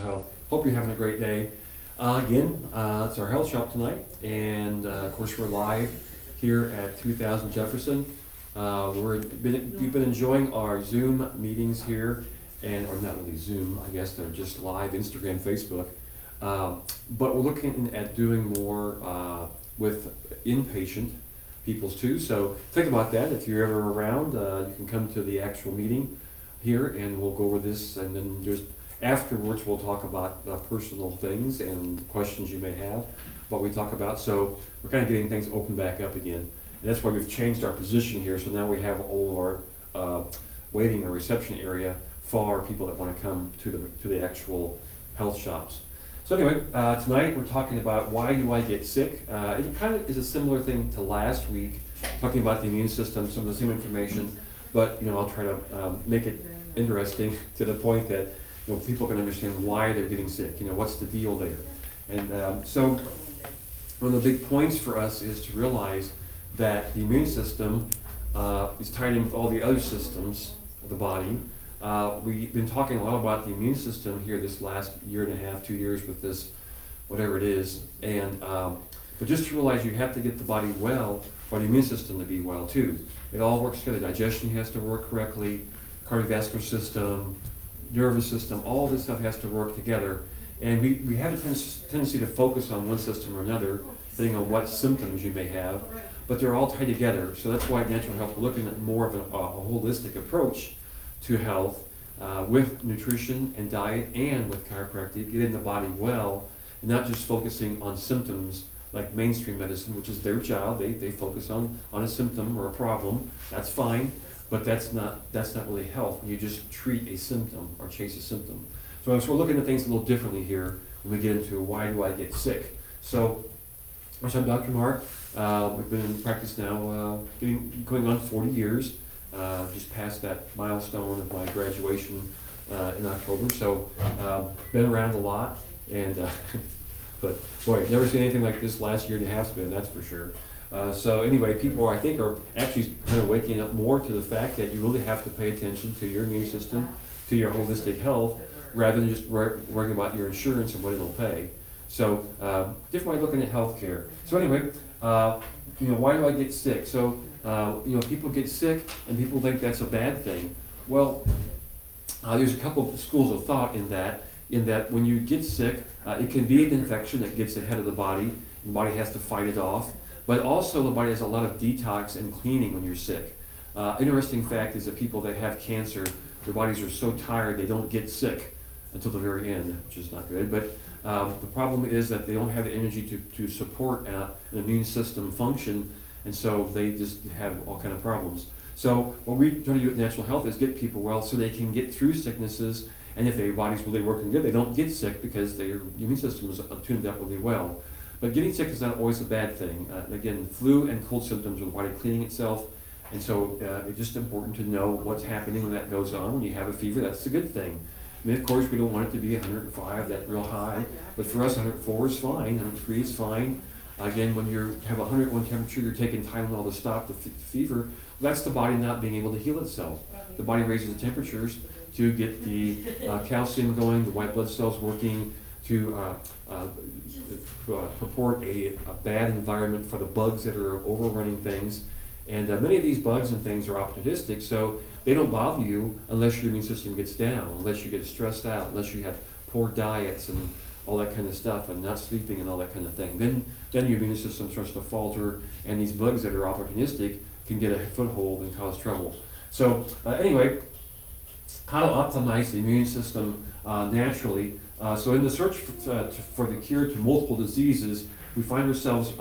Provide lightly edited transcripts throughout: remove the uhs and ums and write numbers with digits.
Hope you're having a great day. It's our health shop tonight, and of course we're live here at 2000 Jefferson. We've been enjoying our Zoom meetings here, or not really Zoom, I guess they're just live Instagram, Facebook. But we're looking at doing more with inpatient peoples too. So think about that. If you're ever around, you can come to the actual meeting here, and we'll go over this, and then just afterwards we'll talk about personal things and questions you may have, what we talk about. So we're kind of getting things open back up again, and that's why we've changed our position here. So now we have all of our waiting or reception area for people that want to come to the actual health shops. So anyway, tonight we're talking about why do I get sick. It kind of is a similar thing to last week, talking about the immune system, some of the same information, but I'll try to make it interesting to the point that people can understand why they're getting sick. What's the deal there? And so one of the big points for us is to realize that the immune system is tied in with all the other systems of the body. We've been talking a lot about the immune system here this last year and a half, 2 years with this, whatever it is. And but just to realize you have to get the body well for the immune system to be well too. It all works together. Digestion has to work correctly, cardiovascular system, nervous system, all this stuff has to work together. And we have a tendency to focus on one system or another, depending on what symptoms you may have, but they're all tied together. So that's why Natural Health, we're looking at more of a holistic approach to health with nutrition and diet and with chiropractic, getting the body well, and not just focusing on symptoms like mainstream medicine, which is their job. They focus on a symptom or a problem. That's fine. But that's not really health. You just treat a symptom or chase a symptom. So we're looking at things a little differently here when we get into why do I get sick. So I'm Dr. Mark. We've been in practice now going on 40 years. Just passed that milestone of my graduation in October. So been around a lot, and but boy, never seen anything like this last year and a half's been, that's for sure. So anyway, people I think are actually kind of waking up more to the fact that you really have to pay attention to your immune system, to your holistic health, rather than just worrying about your insurance and what it'll pay. So different way of looking at healthcare. So anyway, why do I get sick? So people get sick and people think that's a bad thing. Well, there's a couple of schools of thought in that when you get sick, it can be an infection that gets ahead of the body, and the body has to fight it off. But also the body has a lot of detox and cleaning when you're sick. Interesting fact is that people that have cancer, their bodies are so tired they don't get sick until the very end, which is not good. But the problem is that they don't have the energy to support an immune system function, and so they just have all kind of problems. So what we try to do at Natural Health is get people well so they can get through sicknesses, and if their body's really working good, they don't get sick because their immune system is tuned up really well. But getting sick is not always a bad thing. Again, flu and cold symptoms are the body cleaning itself, and so it's just important to know what's happening when that goes on. When you have a fever, that's a good thing. I mean, of course, we don't want it to be 105, that real high, but for us, 104 is fine, 103 is fine. Again, when you have 101 temperature, you're taking Tylenol to stop the fever. Well, that's the body not being able to heal itself. The body raises the temperatures to get the calcium going, the white blood cells working, to purport a bad environment for the bugs that are overrunning things. And many of these bugs and things are opportunistic, so they don't bother you unless your immune system gets down, unless you get stressed out, unless you have poor diets and all that kind of stuff, and not sleeping and all that kind of thing. Then your immune system starts to falter, and these bugs that are opportunistic can get a foothold and cause trouble. So anyway, how to optimize the immune system naturally. So in the search for the cure to multiple diseases, we find ourselves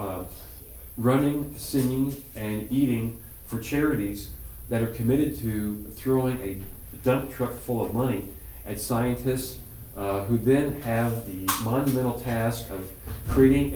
running, singing, and eating for charities that are committed to throwing a dump truck full of money at scientists who then have the monumental task of creating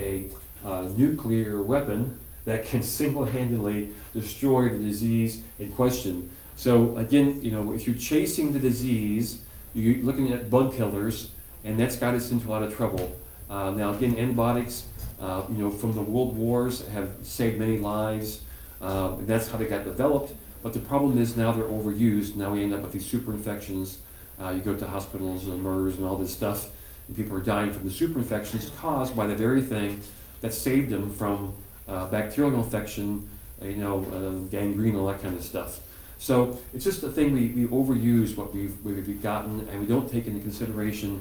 a nuclear weapon that can single-handedly destroy the disease in question. So again, if you're chasing the disease, you're looking at bug killers, and that's got us into a lot of trouble. Now again, antibiotics, from the world wars have saved many lives. That's how they got developed. But the problem is now they're overused. Now we end up with these super infections. You go to hospitals and MERS and all this stuff, And people are dying from the super infections caused by the very thing that saved them from bacterial infection, gangrene, all that kind of stuff. So it's just a thing we overuse what we've gotten, and we don't take into consideration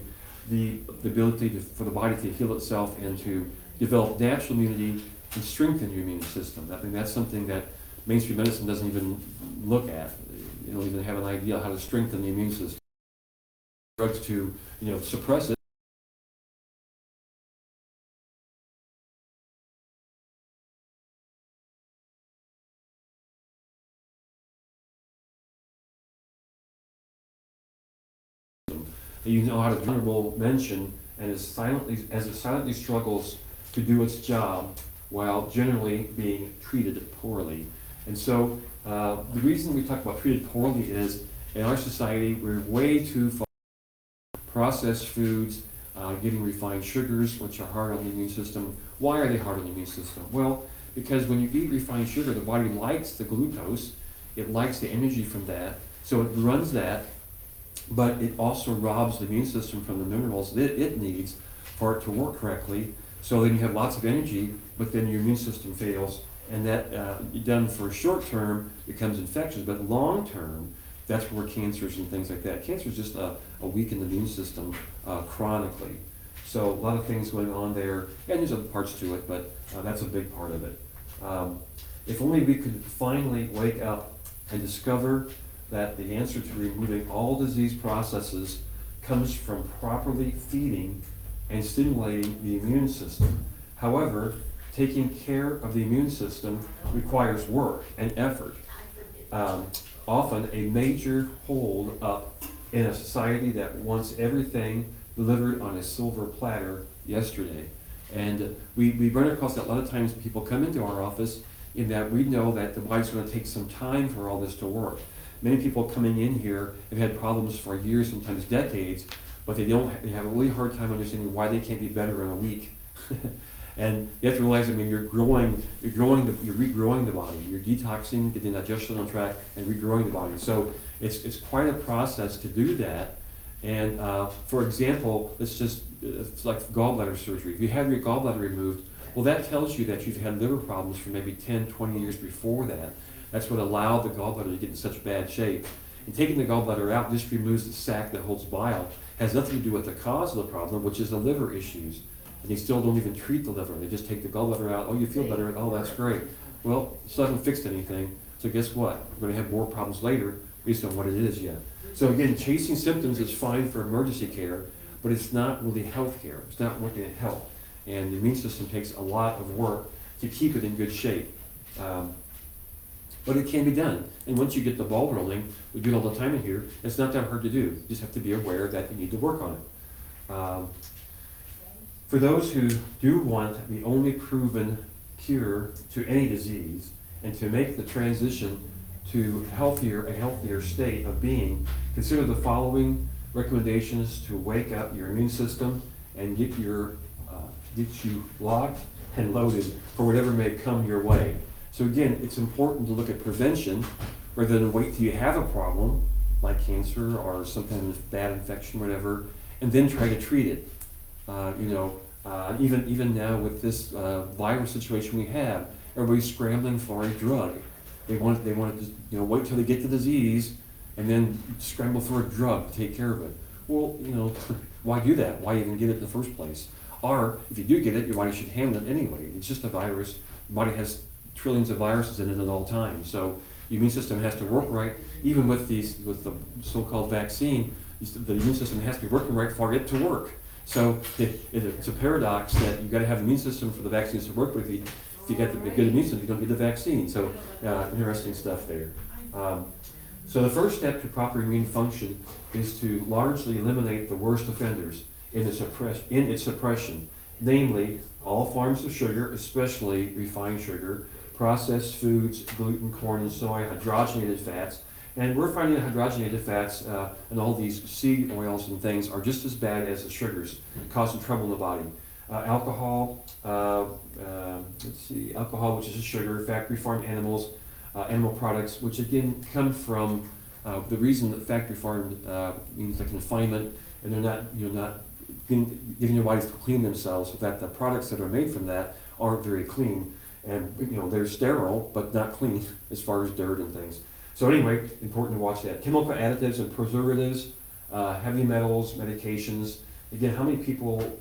the ability for the body to heal itself and to develop natural immunity and strengthen your immune system. I think that's something that mainstream medicine doesn't even look at. They don't even have an idea how to strengthen the immune system. Drugs to suppress it. You know how to vulnerable mention, and as it silently struggles to do its job while generally being treated poorly. And so the reason we talk about treated poorly is in our society we're way too far processed foods, getting refined sugars, which are hard on the immune system. Why are they hard on the immune system? Well, because when you eat refined sugar, the body likes the glucose, it likes the energy from that, so it runs that, but it also robs the immune system from the minerals that it needs for it to work correctly. So then you have lots of energy, but then your immune system fails, and that done for short term becomes infectious, but long term, that's where cancers and things like that. Cancer is just a weakened immune system chronically. So a lot of things going on there, and there's other parts to it, but that's a big part of it. If only we could finally wake up and discover that the answer to removing all disease processes comes from properly feeding and stimulating the immune system. However, taking care of the immune system requires work and effort. Often a major hold up in a society that wants everything delivered on a silver platter yesterday. And we run across that a lot of times. People come into our office in that we know that the body's going to take some time for all this to work. Many people coming in here have had problems for years, sometimes decades, but they have a really hard time understanding why they can't be better in a week. And you have to realize, you're regrowing the body. You're detoxing, getting digestion on track, and regrowing the body. So it's quite a process to do that. And for example, it's like gallbladder surgery. If you have your gallbladder removed, well, that tells you that you've had liver problems for maybe 10, 20 years before that. That's what allowed the gallbladder to get in such bad shape. And taking the gallbladder out just removes the sac that holds bile. It has nothing to do with the cause of the problem, which is the liver issues. And they still don't even treat the liver. They just take the gallbladder out. Oh, you feel better. Oh, that's great. Well, it still hasn't fixed anything. So guess what? We're going to have more problems later based on what it is yet. So again, chasing symptoms is fine for emergency care, but it's not really health care. It's not looking at health. And the immune system takes a lot of work to keep it in good shape. But it can be done. And once you get the ball rolling, we do it all the time in here, it's not that hard to do. You just have to be aware that you need to work on it. For those who do want the only proven cure to any disease and to make the transition to a healthier state of being, consider the following recommendations to wake up your immune system and get you locked and loaded for whatever may come your way. So again, it's important to look at prevention rather than wait till you have a problem like cancer or some kind of bad infection, whatever, and then try to treat it. Even now with this virus situation we have, everybody's scrambling for a drug. They want to wait till they get the disease and then scramble for a drug to take care of it. Well, why do that? Why even get it in the first place? Or if you do get it, your body should handle it anyway. It's just a virus. The body has trillions of viruses in it at all times. So the immune system has to work right. Even with the so-called vaccine, the immune system has to be working right for it to work. So it's a paradox that you've got to have the immune system for the vaccines to work with. If you get the good immune system, you don't get the vaccine. So interesting stuff there. So the first step to proper immune function is to largely eliminate the worst offenders in its suppression, namely all forms of sugar, especially refined sugar, processed foods, gluten, corn, and soy, hydrogenated fats. And we're finding that hydrogenated fats and all these seed oils and things are just as bad as the sugars, causing trouble in the body. Alcohol, alcohol, which is a sugar, factory farmed animals, animal products, which again come from the reason that factory farmed means the confinement, and they're not getting your bodies to clean themselves so that the products that are made from that aren't very clean. And they're sterile, but not clean as far as dirt and things. So anyway, important to watch that. Chemical additives and preservatives, heavy metals, medications. Again, how many people,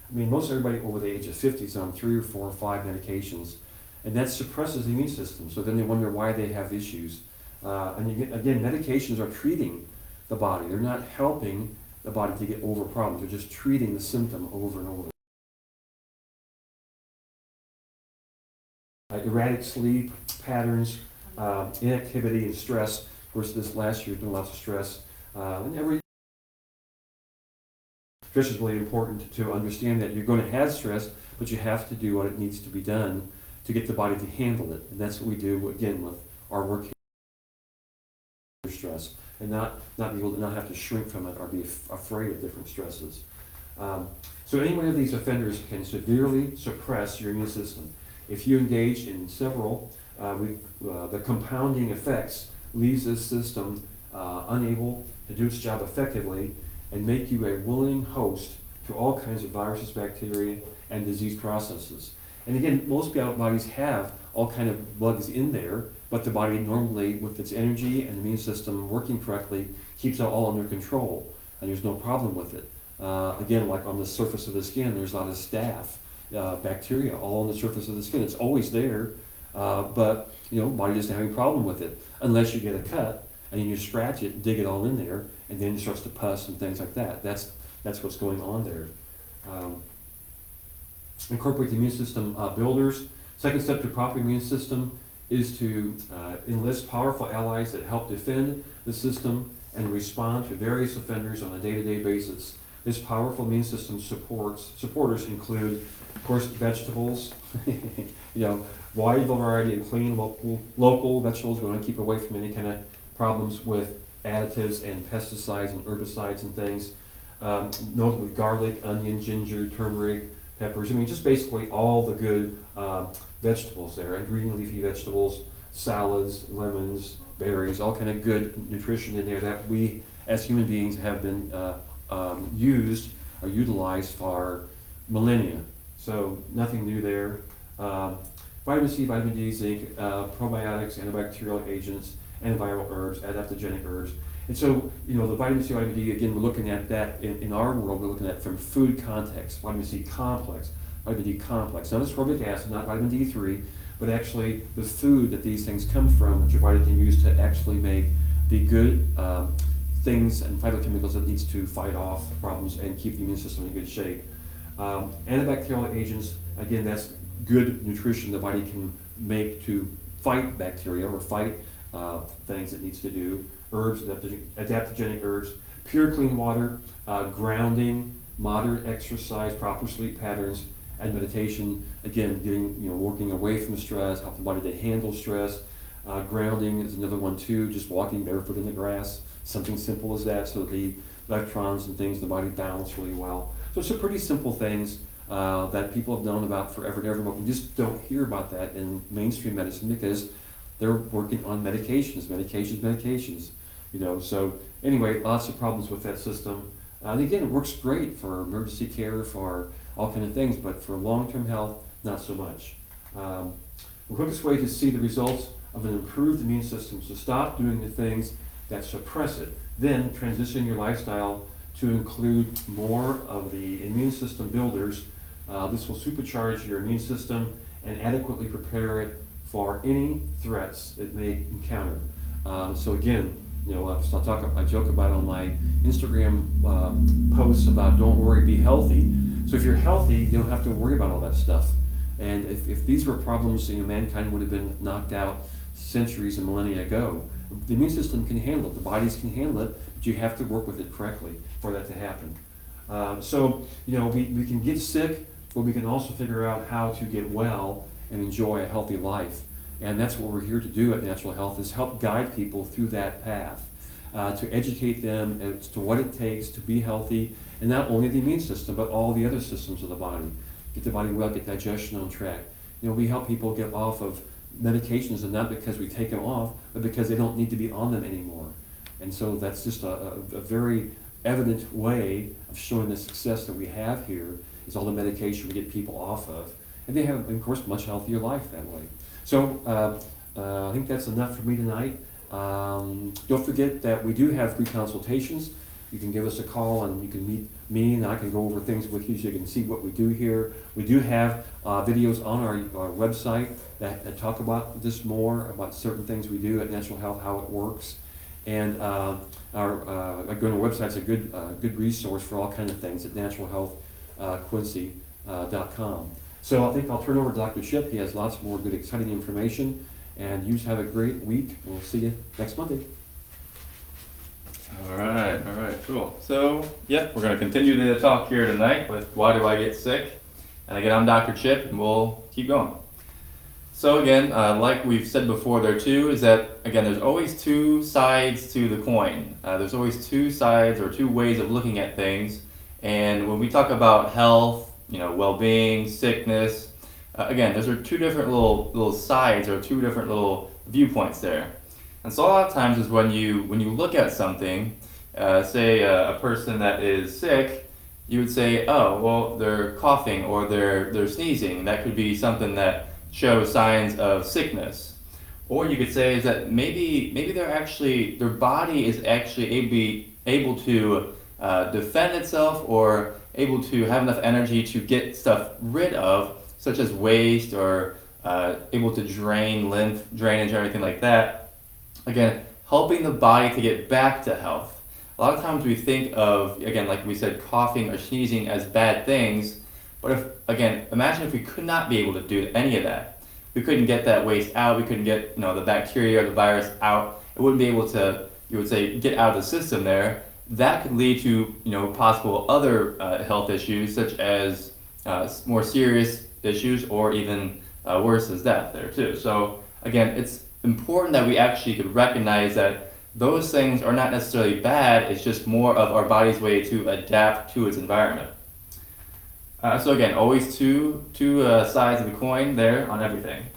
most everybody over the age of 50 is on 3 or 4 or 5 medications. And that suppresses the immune system. So then they wonder why they have issues. And again, medications are treating the body. They're not helping the body to get over problems. They're just treating the symptom over and over. Erratic sleep patterns, inactivity and stress. Of course, this last year, doing lots of stress. Stress is really important to understand that you're going to have stress, but you have to do what it needs to be done to get the body to handle it. And that's what we do, again, with our work here. Stress, and not be able to not have to shrink from it or be afraid of different stresses. So any one of these offenders can severely suppress your immune system. If you engage in several, the compounding effects leaves this system unable to do its job effectively and make you a willing host to all kinds of viruses, bacteria, and disease processes. And again, most bodies have all kind of bugs in there, but the body normally, with its energy and immune system working correctly, keeps it all under control, and there's no problem with it. Again, like on the surface of the skin, there's a lot of staph, bacteria all on the surface of the skin. It's always there, but body doesn't have any problem with it unless you get a cut and then you scratch it, dig it all in there, and then it starts to pus and things like that. That's what's going on there. Incorporate the immune system builders. Second step to proper immune system is to enlist powerful allies that help defend the system and respond to various offenders on a day-to-day basis. This powerful immune system supporters include, of course, vegetables, wide variety of clean, local vegetables. We want to keep away from any kind of problems with additives and pesticides and herbicides and things. Notably garlic, onion, ginger, turmeric, peppers. Just basically all the good vegetables there, and green leafy vegetables, salads, lemons, berries, all kind of good nutrition in there that we as human beings have been used or utilized for millennia. So nothing new there. Vitamin C, vitamin D, zinc, probiotics, antibacterial agents, antiviral herbs, adaptogenic herbs. And so, the vitamin C, vitamin D, again, we're looking at that in our world, we're looking at from food context, vitamin C complex, vitamin D complex, not ascorbic acid, not vitamin D3, but actually the food that these things come from that your body can use to actually make the good things and phytochemicals that needs to fight off problems and keep the immune system in good shape. Antibacterial agents, again, that's good nutrition the body can make to fight bacteria or fight things it needs to do. Herbs, adaptogenic herbs, pure clean water, grounding, moderate exercise, proper sleep patterns, and meditation. Again, working away from stress, help the body to handle stress. Grounding is another one too, just walking barefoot in the grass, something simple as that, so that the electrons and things in the body balance really well. So it's some pretty simple things that people have known about forever and ever, but we just don't hear about that in mainstream medicine because they're working on medications. So anyway, lots of problems with that system. And again, it works great for emergency care, for all kinds of things, but for long-term health, not so much. The quickest way to see the results of an improved immune system is to stop doing the things that suppress it. Then transition your lifestyle to include more of the immune system builders. This will supercharge your immune system and adequately prepare it for any threats it may encounter. So again, I joke about on my Instagram posts about don't worry, be healthy. So if you're healthy, you don't have to worry about all that stuff. And if these were problems, mankind would have been knocked out centuries and millennia ago. The immune system can handle it, the bodies can handle it, but you have to work with it correctly for that to happen. We can get sick, but we can also figure out how to get well and enjoy a healthy life. And that's what we're here to do at Natural Health, is help guide people through that path, to educate them as to what it takes to be healthy, and not only the immune system, but all the other systems of the body. Get the body well, get digestion on track. We help people get off of medications, and not because we take them off, but because they don't need to be on them anymore. And so that's just a very evident way of showing the success that we have here is all the medication we get people off of. And they have, of course, much healthier life that way. So I think that's enough for me tonight. Don't forget that we do have free consultations. You can give us a call and you can meet me and I can go over things with you so you can see what we do here. We do have videos on our website that talk about this more, about certain things we do at Natural Health, how it works. And going to our website's a good resource for all kinds of things at naturalhealthquincy.com. So I think I'll turn over to Dr. Chip. He has lots more good, exciting information. And you just have a great week. We'll see you next Monday. All right, cool. So, we're going to continue the talk here tonight with Why Do I Get Sick? And again, I'm Dr. Chip, and we'll keep going. So again, like we've said before there too, is that, again, there's always two sides to the coin. There's always two sides or two ways of looking at things. And when we talk about health, well-being, sickness, again, those are two different little sides or two different little viewpoints there. And so a lot of times is when you look at something, say a person that is sick, you would say, oh, well, they're coughing or they're sneezing. That could be something that shows signs of sickness. Or you could say is that maybe their body is actually able to defend itself or able to have enough energy to get stuff rid of, such as waste or able to drain lymph drainage or anything like that. Again, helping the body to get back to health. A lot of times we think of, again, like we said, coughing or sneezing as bad things. But imagine if we could not be able to do any of that. We couldn't get that waste out. We couldn't get the bacteria or the virus out. It wouldn't be able to, you would say, get out of the system there. That could lead to possible other health issues, such as more serious issues or even worse as death there too. So again, it's important that we actually could recognize that those things are not necessarily bad. It's just more of our body's way to adapt to its environment. So again, always two sides of the coin there on everything.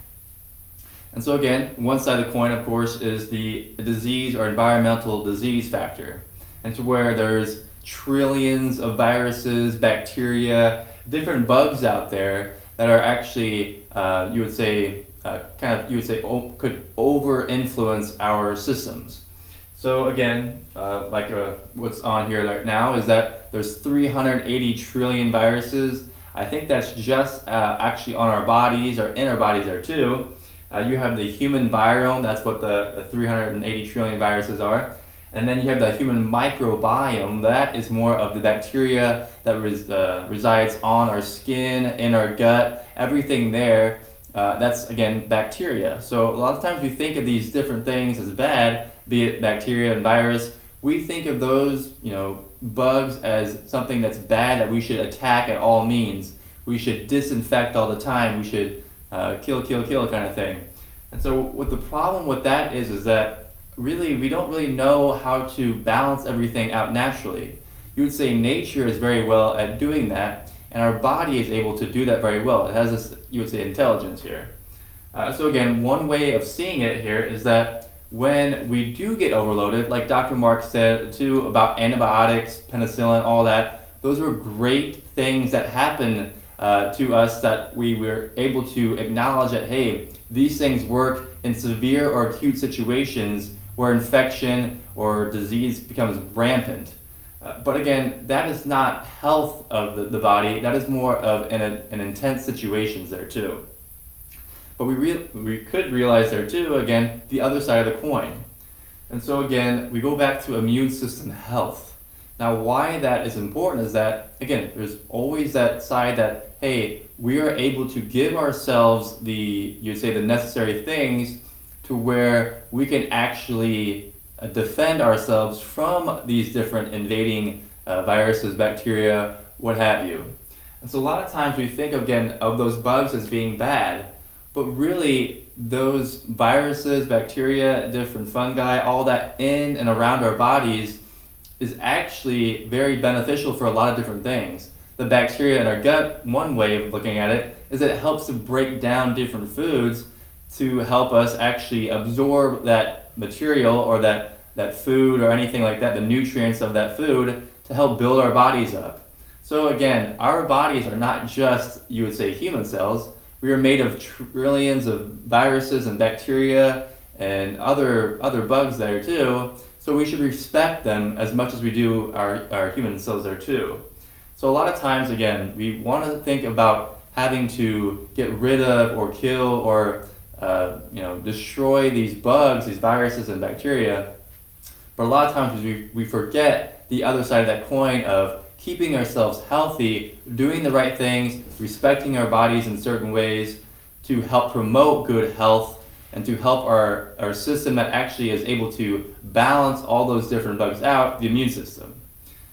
And so again, one side of the coin, of course, is the disease or environmental disease factor. And to where there's trillions of viruses, bacteria, different bugs out there that are actually, could over-influence our systems. So again, what's on here right now is that there's 380 trillion viruses. I think that's just actually on our bodies or in our bodies there too. You have the human virome, that's what the 380 trillion viruses are. And then you have the human microbiome, that is more of the bacteria that resides on our skin, in our gut, everything there. That's, again, bacteria. So a lot of times we think of these different things as bad, be it bacteria and virus. We think of those, bugs as something that's bad that we should attack at all means. We should disinfect all the time. We should kill kind of thing. And so what the problem with that is that really we don't really know how to balance everything out naturally. You would say nature is very well at doing that, and our body is able to do that very well. It has this, you would say, intelligence here. So again, one way of seeing it here is that when we do get overloaded, like Dr. Mark said too about antibiotics, penicillin, all that, those were great things that happen to us that we were able to acknowledge that, hey, these things work in severe or acute situations where infection or disease becomes rampant. But again, that is not health of the body. That is more of an intense situations there too. But we could realize there too, again, the other side of the coin. And so again, we go back to immune system health. Now, why that is important is that, again, there's always that side that, hey, we are able to give ourselves the necessary things to where we can actually defend ourselves from these different invading viruses, bacteria, what have you. And so a lot of times we think, again, of those bugs as being bad, but really those viruses, bacteria, different fungi, all that in and around our bodies is actually very beneficial for a lot of different things. The bacteria in our gut, one way of looking at it, is that it helps to break down different foods to help us actually absorb that material or that food or anything like that, the nutrients of that food, to help build our bodies up. So again, our bodies are not just, you would say, human cells. We are made of trillions of viruses and bacteria and other bugs there too. So we should respect them as much as we do our human cells there too. So a lot of times, again, we want to think about having to get rid of or kill or destroy these bugs, these viruses and bacteria. But a lot of times we forget the other side of that coin of keeping ourselves healthy, doing the right things, respecting our bodies in certain ways to help promote good health and to help our system that actually is able to balance all those different bugs out, the immune system.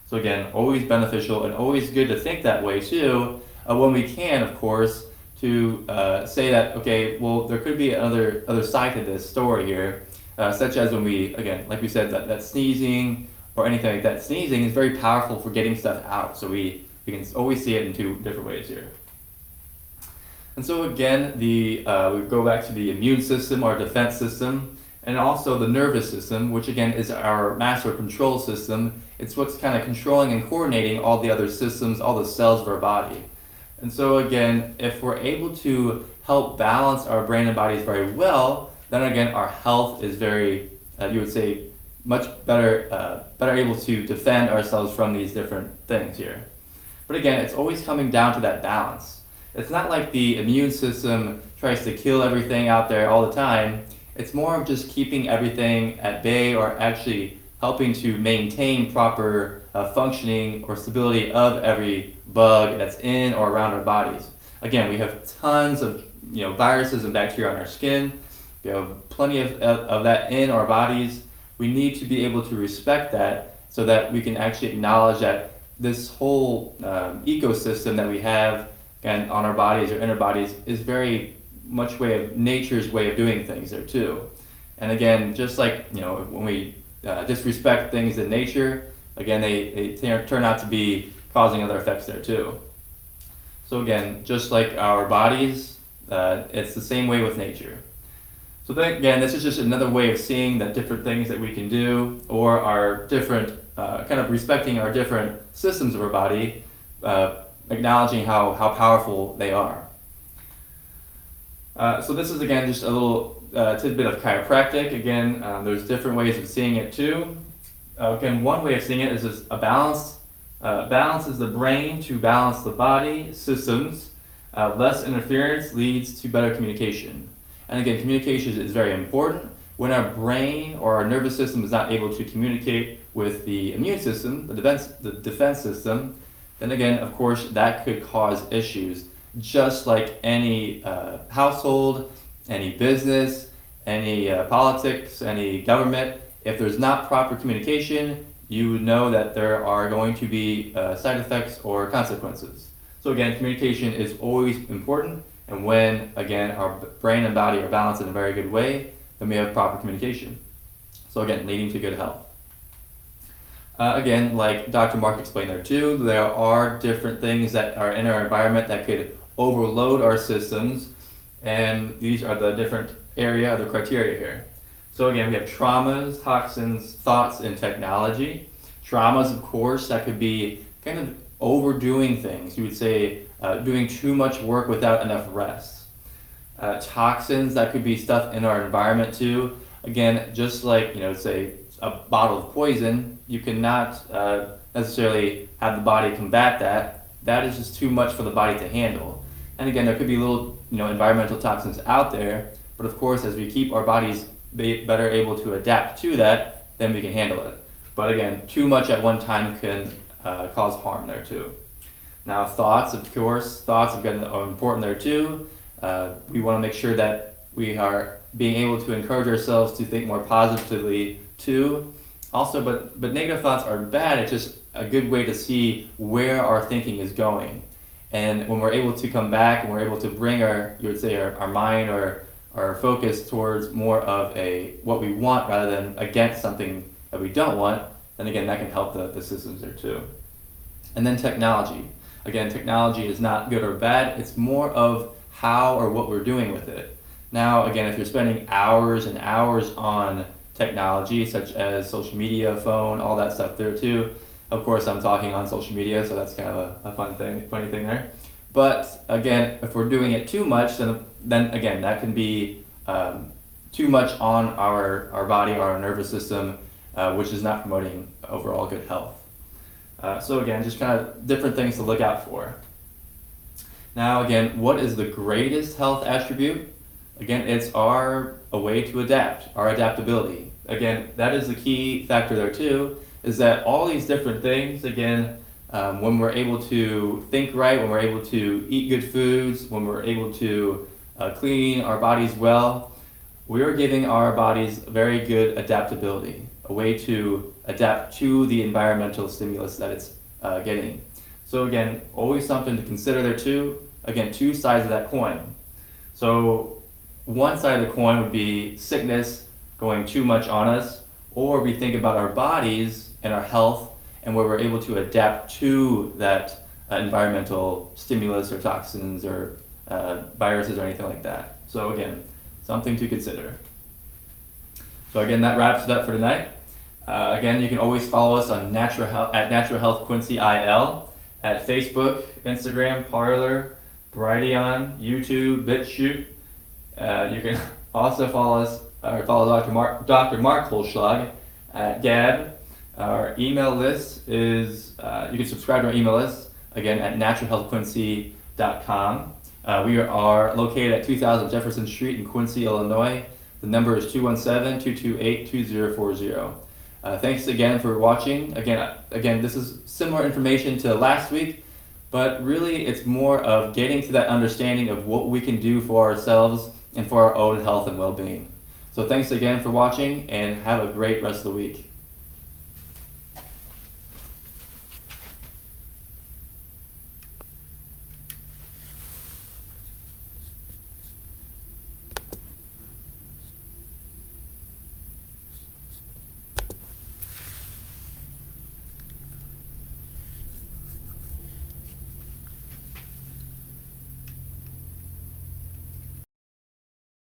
So again, always beneficial and always good to think that way too, when we can, of course, to say that, okay, well, there could be other side to this story here, such as when we, again, like we said, that sneezing or anything like that. Sneezing is very powerful for getting stuff out, so we can always see it in two different ways here. And so again, we go back to the immune system, our defense system, and also the nervous system, which again is our master control system. It's what's kind of controlling and coordinating all the other systems, all the cells of our body. And so again, if we're able to help balance our brain and bodies very well, then again, our health is very, you would say, much better able to defend ourselves from these different things here. But again, it's always coming down to that balance. It's not like the immune system tries to kill everything out there all the time. It's more of just keeping everything at bay or actually helping to maintain proper functioning or stability of every bug that's in or around our bodies. Again, we have tons of viruses and bacteria on our skin. We have plenty of that in our bodies. We need to be able to respect that so that we can actually acknowledge that this whole ecosystem that we have and on our bodies or inner bodies is very much nature's way of doing things there too. And again, just like when we disrespect things in nature, again they turn out to be causing other effects there too. So again, just like our bodies, it's the same way with nature. So then again, this is just another way of seeing that different things that we can do, or our different, kind of respecting our different systems of our body, acknowledging how powerful they are. So this is again just a little tidbit of chiropractic. Again, there's different ways of seeing it too. Again, one way of seeing it is just a balance. Balance is the brain to balance the body systems. Less interference leads to better communication. And again, communication is very important. When our brain or our nervous system is not able to communicate with the immune system, the defense system, then again, of course, that could cause issues. Just like any household, any business, any politics, any government, if there's not proper communication, you would know that there are going to be side effects or consequences. So again, communication is always important. And when, again, our brain and body are balanced in a very good way, then we have proper communication. So again, leading to good health. Again, like Dr. Mark explained there too, there are different things that are in our environment that could overload our systems. And these are the different the criteria here. So again, we have traumas, toxins, thoughts, and technology. Traumas, of course, that could be kind of overdoing things. You would say doing too much work without enough rest. Toxins, that could be stuff in our environment too. Again, just like, say a bottle of poison, you cannot necessarily have the body combat that. That is just too much for the body to handle. And again, there could be little, environmental toxins out there, but of course, as we keep our bodies better able to adapt to that, then we can handle it. But again, too much at one time can cause harm there too. Now, thoughts, of course, again are important there too. We want to make sure that we are being able to encourage ourselves to think more positively too. Also, but negative thoughts are bad. It's just a good way to see where our thinking is going. And when we're able to come back and we're able to bring our mind or our focus towards more of what we want rather than against something that we don't want, then again, that can help the systems there too. And then technology. Again, technology is not good or bad. It's more of how or what we're doing with it. Now, again, if you're spending hours and hours on technology, such as social media, phone, all that stuff there too, Of course, I'm talking on social media, so that's kind of a funny thing there. But again, if we're doing it too much, then again, that can be too much on our body, our nervous system, which is not promoting overall good health. So again, just kind of different things to look out for. Now again, what is the greatest health attribute? Again, it's a way to adapt, our adaptability. Again, that is the key factor there too, is that all these different things, again, when we're able to think right, when we're able to eat good foods, when we're able to clean our bodies well, we are giving our bodies very good adaptability, a way to adapt to the environmental stimulus that it's getting. So again, always something to consider there too. Again, two sides of that coin. So one side of the coin would be sickness going too much on us, or we think about our bodies and our health and where we're able to adapt to that environmental stimulus or toxins or viruses or anything like that. So again, something to consider. So again, that wraps it up for tonight. Again, you can always follow us on Natural Health at Natural Health Quincy IL at Facebook, Instagram, Parler, Brighteon, YouTube, BitChute. You can also follow Dr. Mark Holschlag at Gab. Our email list is, you can subscribe to our email list, again, at naturalhealthquincy.com. We are located at 2000 Jefferson Street in Quincy, Illinois. The number is 217-228-2040. Thanks again for watching. Again, this is similar information to last week, but really it's more of getting to that understanding of what we can do for ourselves and for our own health and well-being. So thanks again for watching, and have a great rest of the week.